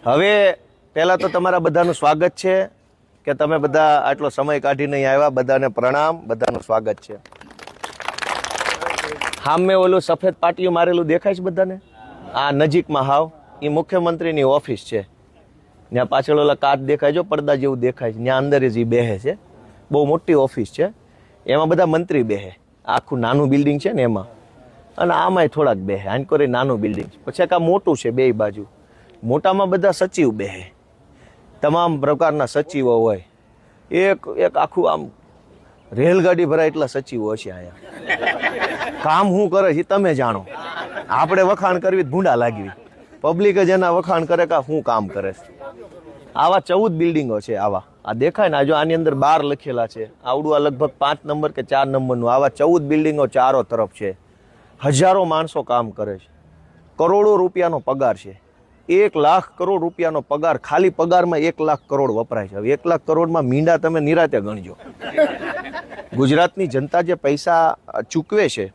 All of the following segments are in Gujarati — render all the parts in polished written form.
હવે પહેલાં તો તમારા બધાનું સ્વાગત છે કે તમે બધા આટલો સમય કાઢીને અહીં આવ્યા. બધાને પ્રણામ, બધાનું સ્વાગત છે. સામે ઓલું સફેદ પાટીયું મારેલું દેખાય છે બધાને? આ નજીકમાં હાવ એ મુખ્યમંત્રીની ઓફિસ છે. ત્યાં પાછળ ઓલા કાચ દેખાય છે, પડદા જેવું દેખાય છે, ત્યાં અંદર જ એ બેહે છે. બહુ મોટી ઓફિસ છે, એમાં બધા મંત્રી બેહે. આખું નાનું બિલ્ડિંગ છે ને એમાં, અને આમાંય થોડાક બેહે. આનકોરે નાનું બિલ્ડિંગ છે, પછી આ મોટું છે બે બાજુ. મોટામાં બધા સચિવ બેહે, તમામ પ્રકારના સચિવો હોય. એક આખું આમ રેલગાડી ભરાય એટલા સચિવો છે અહીંયા. કામ શું કરે છે તમે જાણો, આપણે વખાણ કરવી ભૂંડા લાગવી. પબ્લિક જ એના વખાણ કરે કે શું કામ કરે છે. આવા 14 બિલ્ડિંગો છે. આવા આ દેખાય ને, જો આની અંદર 12 લખેલા છે. આવડું આ લગભગ 5 નંબર કે 4 નંબરનું. આવા 14 બિલ્ડિંગો ચારો તરફ છે. હજારો માણસો કામ કરે છે. કરોડો રૂપિયાનો પગાર છે. 1 લાખ કરોડ રૂપિયાનો પગાર. ખાલી પગારમાં 1 લાખ કરોડ વપરાય છે. હવે 1 લાખ કરોડમાં મીંડા તમે નિરાતે ગણજો. ગુજરાતની જનતા જે પૈસા ચૂકવે છે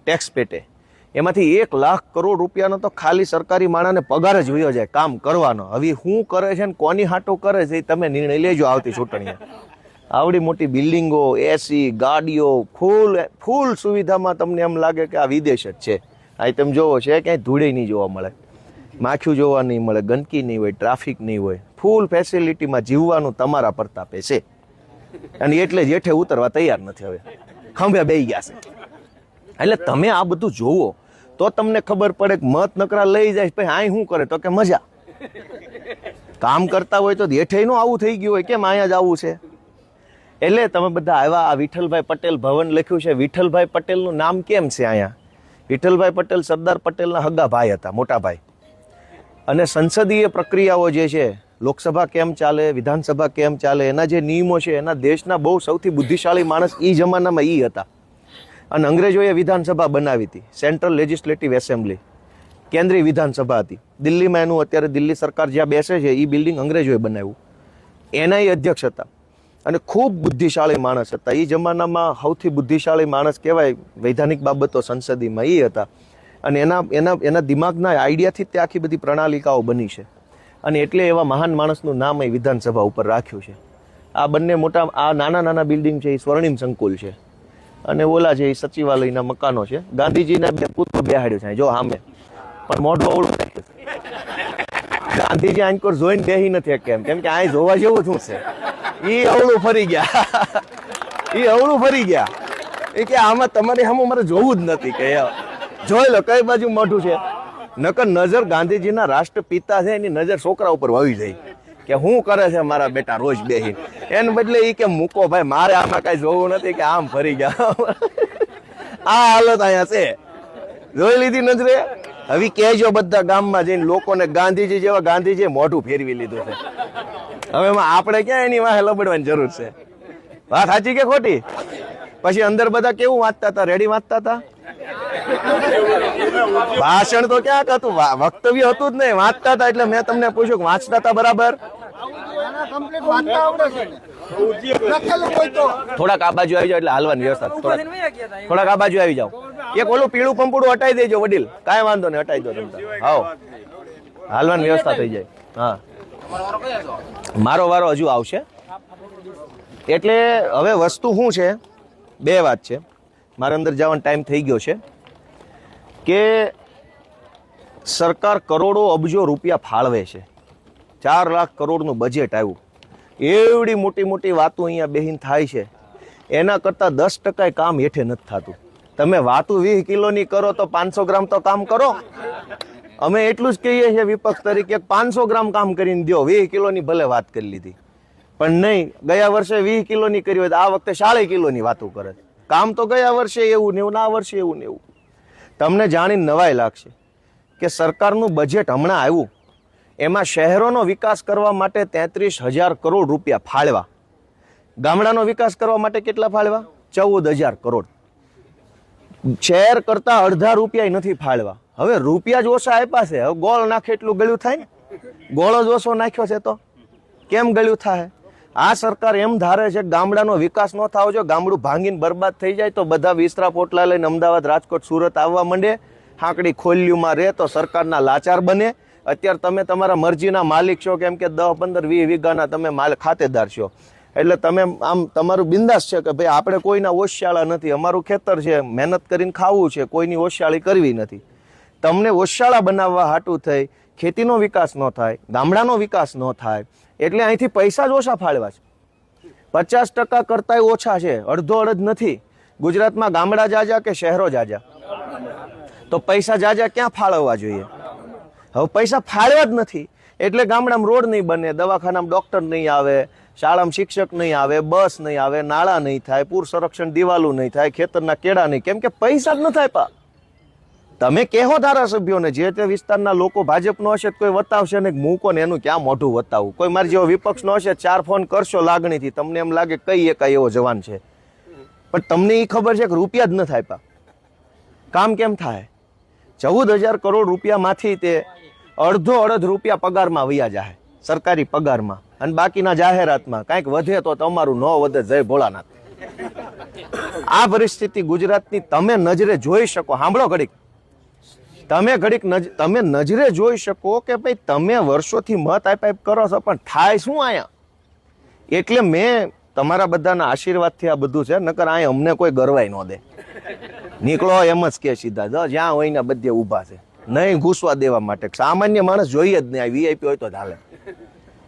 ટેક્સ પેટે, એમાંથી 1 લાખ કરોડ રૂપિયાનો તો ખાલી સરકારી માણસને પગાર જ વયો જાય કામ કરવાનો. હવે શું કરે છે ને કોની હાટો કરે છે એ તમે નિર્ણય લેજો આવતી ચૂંટણીએ. આવડી મોટી બિલ્ડિંગો, એસી, ગાડીઓ, ફૂલ સુવિધામાં તમને એમ લાગે કે આ વિદેશ જ છે. અહીં તમે જોવો છે ક્યાંય ધૂળે નહીં જોવા મળે, માખીઓ જોવા નહીં મળે, ગંદકી નહીં હોય, ટ્રાફિક નહીં હોય. ફૂલ ફેસિલિટીમાં જીવવાનું તમારા પ્રતાપે છે. અને એટલે જ હેઠે ઉતરવા તૈયાર નથી. હવે ખંભે બેહી ગયા છે. એટલે તમે આ બધું જોવો તો તમને ખબર પડે કે મત નકરા લઈ જાય પછી અહીં શું કરે તો કે મજા. કામ કરતા હોય તો હેઠે નું આવું થઈ ગયું હોય, કેમ અહીંયા જ આવું છે. એટલે તમે બધા આવ્યા. આ વિઠ્ઠલભાઈ પટેલ ભવન લખ્યું છે. વિઠ્ઠલભાઈ પટેલનું નામ કેમ છે અહીંયા? વિઠ્ઠલભાઈ પટેલ સરદાર પટેલના હગા ભાઈ હતા, મોટા ભાઈ. અને સંસદીય પ્રક્રિયાઓ જે છે, લોકસભા કેમ ચાલે, વિધાનસભા કેમ ચાલે, એના જે નિયમો છે, એના દેશના બહુ સૌથી બુદ્ધિશાળી માણસ એ જમાનામાં એ હતા. અને અંગ્રેજોએ વિધાનસભા બનાવી હતી, સેન્ટ્રલ લેજિસ્લેટિવ એસેમ્બલી, કેન્દ્રીય વિધાનસભા હતી દિલ્હીમાં. એનું અત્યારે દિલ્હી સરકાર જ્યાં બેસે છે એ બિલ્ડિંગ અંગ્રેજોએ બનાવ્યું. એના એ અધ્યક્ષ હતા અને ખૂબ બુદ્ધિશાળી માણસ હતા. એ જમાનામાં સૌથી બુદ્ધિશાળી માણસ કહેવાય વૈધાનિક બાબતો સંસદીમાં એ હતા. અને એના દિમાગના આઈડિયાથી તે આખી બધી પ્રણાલિકાઓ બની છે. અને એટલે એવા મહાન માણસનું નામ અહીં વિધાનસભા ઉપર રાખ્યું છે. આ બંને મોટા, આ નાના નાના બિલ્ડિંગ છે એ સ્વર્ણિમ સંકુલ છે. અને ઓલા છે એ સચિવાલયના મકાનો છે. ગાંધીજીના 2 પુત્રો બેહાડ્યો છે જો સામે, પણ મોઢું અવળું રાખ્યું છે. ગાંધીજી આંકોર જોઈને બેહી નથી કેમ કે આ જોવા જેવું શું છે. એ અવળું ફરી ગયા. એ અવળું ફરી ગયા. એ કે આમાં તમારે સામે મારે જોવું જ નથી. કે જોઈ લો કઈ બાજુ મોઢું છે. નકર નજર ગાંધીજીના રાષ્ટ્રપિતા છે એની નજર છોકરા ઉપર વળી જાય કે શું કરે છે મારા બેટા રોજ બેહી. એને બદલે એ કે મૂકો ભાઈ, મારે આમાં કઈ જોવું નથી. કે આમ ફરી ગયા. આ હાલત અહીંયા છે. જોઈ લીધી નજરે. હવે કહેજો બધા ગામમાં જઈને લોકોને ગાંધીજી જેવા ગાંધીજી મોઢું ફેરવી લીધું છે. હવે આપણે ક્યાં એની વાહે લબડવાની જરૂર છે? વાત સાચી કે ખોટી? પછી અંદર બધા કેવું વાંચતા હતા? રેડી વાંચતા હતા? ભાષણ તો ક્યાંક હતું, વક્તવ્ય હતું જ નહીં, વાંચતા હતા. એટલે મેં તમને પૂછ્યું કે વાંચતા હતા બરાબર? થોડાક આ બાજુ આવી જાવ એટલે હાલવાની વ્યવસ્થા. થોડાક આ બાજુ આવી જાવ. એક ઓલું પીળું પંપુડું હટાઈ દેજો વડીલ. કાંઈ વાંધો નહીં, હટાઈ દો તમે. હાવ હાલવાની વ્યવસ્થા થઈ જાય. હા, મારો વારો હજુ આવશે. એટલે હવે વસ્તુ શું છે, 2 વાત છે. મારે અંદર જવાનો ટાઈમ થઈ ગયો છે. કે સરકાર કરોડો અબજો રૂપિયા ફાળવે છે. 4 લાખ કરોડનું બજેટ આવ્યું. એવડી મોટી મોટી વાતો અહીંયા બેહીન થાય છે. એના કરતાં 10% કામ હેઠે નથી થતું. તમે વાતો 20 કિલોની કરો તો 500 ગ્રામ તો કામ કરો. અમે એટલું જ કહીએ છીએ વિપક્ષ તરીકે, 500 ગ્રામ કામ કરીને દો. 20 કિલોની ભલે વાત કરી લીધી, પણ નહીં. ગયા વર્ષે 20 કિલોની કરી હોય તો આ વખતે 40 કિલોની વાતો કરે. કામ તો ગયા વર્ષે એવું ને એવું, આ વર્ષે એવું ને એવું. તમને જાણીને નવાઈ લાગશે કે સરકારનું બજેટ હમણાં આવ્યું, એમાં શહેરોનો વિકાસ કરવા માટે 33,000 કરોડ રૂપિયા ફાળવા. ગામડાનો વિકાસ કરવા માટે કેટલા ફાળવા? 14,000 કરોડ. શહેર કરતા અડધા રૂપિયા નથી ફાળવા. હવે રૂપિયા જ ઓછા આપ્યા છે. હવે ગોળ નાખે એટલું ગળ્યું થાય ને? ગોળ જ ઓછો નાખ્યો છે તો કેમ ગળ્યું થાય? આ સરકાર એમ ધારે છે ગામડાનો વિકાસ ન થવો જોઈએ, ગામડું ભાંગીને બરબાદ થઈ જાય તો બધા વિસ્તરા પોટલા લઈને અમદાવાદ, રાજકોટ, સુરત આવવા માંડે. હાંકડી ખોલ્યુંમાં રહે તો સરકારના લાચાર બને. અત્યારે તમે તમારા મરજીના માલિક છો, કેમ કે 10, 15, 20 વીઘાના તમે ખાતેદાર છો, એટલે તમે આમ તમારું બિંદાસ છે કે ભાઈ આપણે કોઈના ઓશિયાળા નથી, અમારું ખેતર છે, મહેનત કરીને ખાવું છે, કોઈની ઓશિયાળી કરવી નથી. તમને ઓશિયાળા બનાવવા હાટું થઈ ખેતીનો વિકાસ ન થાય, ગામડાનો વિકાસ ન થાય, એટલે અહીંથી પૈસા જ ઓછા ફાળવા છે. 50% કરતાંય ઓછા છે, અડધો અડધ નથી. ગુજરાતમાં ગામડા જાજા કે શહેરો જાજા? તો પૈસા જાજા ક્યાં ફાળવવા જોઈએ? હવે પૈસા ફાળવા જ નથી, એટલે ગામડામાં રોડ નહીં બને, દવાખાનામાં ડોક્ટર નહીં આવે, શાળામાં શિક્ષક નહીં આવે, બસ નહીં આવે, નાળા નહીં થાય, પૂર સંરક્ષણ દિવાલું નહીં થાય, ખેતરના કેળા નહીં, કેમ કે પૈસા જ ન થાય. પા તમે કહો ધારાસભ્યોને, જે તે વિસ્તારના લોકો ભાજપનો હશે કોઈ વતાવશે ને મૂકો ને, એનું ક્યાં મોઢું વતાવવું? કોઈ મારી જેવો વિપક્ષનો હશે 4 ફોન કરશો લાગણીથી, તમને એમ લાગે કઈ એકાય એવો જવાન છે, પણ તમને એ ખબર છે કે રૂપિયા જ ન થાય. પા કામ કેમ થાય? 14,000 કરોડ રૂપિયામાંથી તે અડધો અડધ રૂપિયા પગારમાં વયા જાય, સરકારી પગારમાં, અને બાકીના જાહેરાતમાં. કાંઈક વધે તો તમારું ન વધે, જય ભોળાનાથ. આ પરિસ્થિતિ ગુજરાતની તમે નજરે જોઈ શકો. સાંભળો ઘડીક, તમે નજરે જોઈ શકો કે ભાઈ તમે વર્ષોથી મત આપ કરો છો, પણ થાય શું અહીંયા? એટલે મેં તમારા બધાના આશીર્વાદથી આ બધું છે, નકર અહીંયા અમને કોઈ ગરવાય ન દે. નીકળો એમ જ કે સીધા, જ્યાં હોય ને બધે ઊભા છે, નહીં ઘૂસવા દેવા માટે. સામાન્ય માણસ જોઈએ જ નહીં, વીઆઈપી હોય તો ચાલે,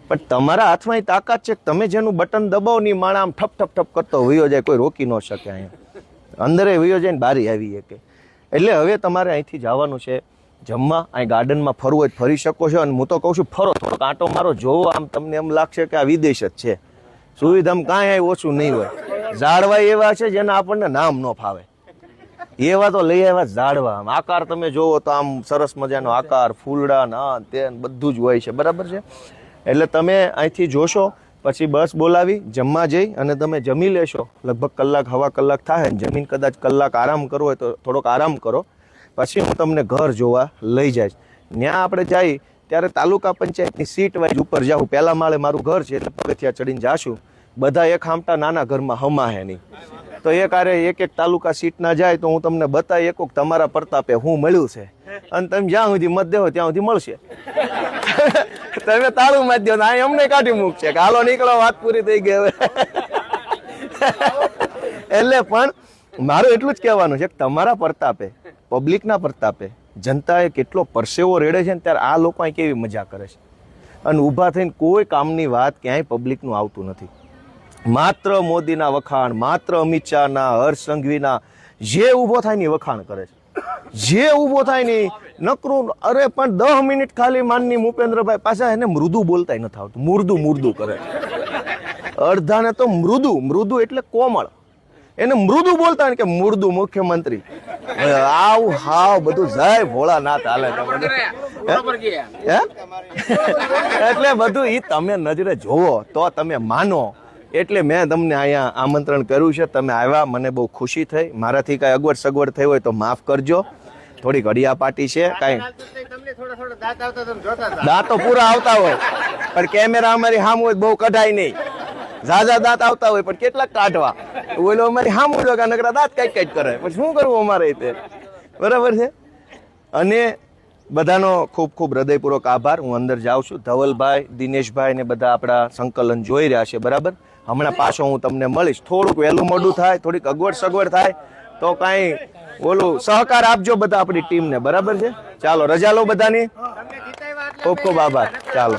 પણ તમારા હાથમાં એ તાકાત છે કે તમે જેનું બટન દબાવો ની માણા આમ ઠપ ઠપ ઠપ કરતો વયો જાય, કોઈ રોકી ન શકે. અહીંયા અંદરે વયો જાય ને બારી આવી કે. એટલે હવે તમારે અહીંથી જવાનું છે જમવા. અહીં ગાર્ડનમાં ફરવું હોય ફરી શકો છો, અને હું તો કહું છું ફરો, થોડોક આંટો મારો, જોવો, આમ તમને એમ લાગશે કે આ વિદેશ જ છે. સુવિધામાં કાંઈ ઓછું નહીં હોય. ઝાડવા એવા છે જેના આપણને નામ ન ફાવે, એવા તો લઈ આવ્યા ઝાડવા. આકાર તમે જોવો તો આમ સરસ મજાનો આકાર, ફૂલડા ના તે બધું જ હોય છે, બરાબર છે. એટલે તમે અહીંથી જોશો, પછી બસ બોલાવી જમવા જઈ અને તમે જમી લેશો. લગભગ કલાક, હવા કલાક થાય, જમીન કદાચ કલાક આરામ કરવો હોય તો થોડોક આરામ કરો, પછી હું તમને ઘર જોવા લઈ જઈશ. ત્યાં આપણે જઈ ત્યારે તાલુકા પંચાયતની સીટ વાઇઝ ઉપર જાઉં. પહેલા માળે મારું ઘર છે, એટલે પગથિયા ચડીને જાશું. બધા એક હામટા નાના ઘરમાં હમાહે નહીં, તો એક આરે એક તાલુકા સીટ ના જાય તો હું તમને બતાવી એક તમારા પ્રતાપે હું મળ્યું છે, અને તમે જ્યાં સુધી મત દેવો ત્યાં સુધી મળશે. તમે તાળું મારી દો, આ અમને કાઢી મૂકશે કે હાલો નીકળો, વાત પૂરી થઈ ગઈ હવે. એટલે પણ મારું એટલું જ કહેવાનું છે કે તમારા પ્રતાપે, પબ્લિકના પ્રતાપે જનતાએ કેટલો પરસેવો રેડે છે ને, ત્યારે આ લોકો અહીં કેવી મજા કરે છે, અને ઊભા થઈને કોઈ કામની વાત ક્યાંય પબ્લિકનું આવતું નથી. માત્ર મોદીના વખાણ, માત્ર અમિત શાહના, હર્ષ સંઘવીના, જે ઊભો થાય ને વખાણ કરે છે, જે ઊભો થાય ને નકરું. અરે પણ 10 મિનિટ ખાલી માનની ભૂપેન્દ્રભાઈ પાછા એને મૃદુ બોલતા નથી આવતું, મુર્દું કરે. અડધાને તો મૃદુ એટલે કોમળ, એને મૃદુ બોલતા ને કે મુર્દુ મુખ્યમંત્રી. આવું હાવ બધું જય ભોળાનાથ હાલે. એટલે બધું ઈ તમે નજરે જોવો તો તમે માનો. એટલે મેં તમને અહીંયા આમંત્રણ કર્યું છે, તમે આવ્યા, મને બહુ ખુશી થઈ. મારાથી કાંઈ અગવડ સગવડ થઈ હોય તો માફ કરજો, થોડીક હડિયાપાટી છે. કાંઈ દાંતો પૂરા આવતા હોય પણ કેમેરા અમારી સામે હોય બહુ કઢાય નહીં. ઝાઝા દાંત આવતા હોય પણ કેટલાક કાઢવા, ઓલો અમારી સામે હોય નકરા દાંત કઈ કરે, પછી શું કરવું અમારે રીતે, બરાબર છે. અને બધાનો ખૂબ ખૂબ હૃદયપૂર્વક આભાર. હું અંદર જાઉં છું. ધવલભાઈ, દિનેશભાઈ ને બધા આપણા સંકલન જોઈ રહ્યા છે, બરાબર. હમણાં પાછો હું તમને મળીશ. થોડુંક વહેલું મોડું થાય, થોડીક અગવડ સગવડ થાય તો કાંઈ ઓલું સહકાર આપજો બધા આપણી ટીમને, બરાબર છે. ચાલો રજા લો બધાની, ખૂબ ખૂબ આભાર. ચાલો.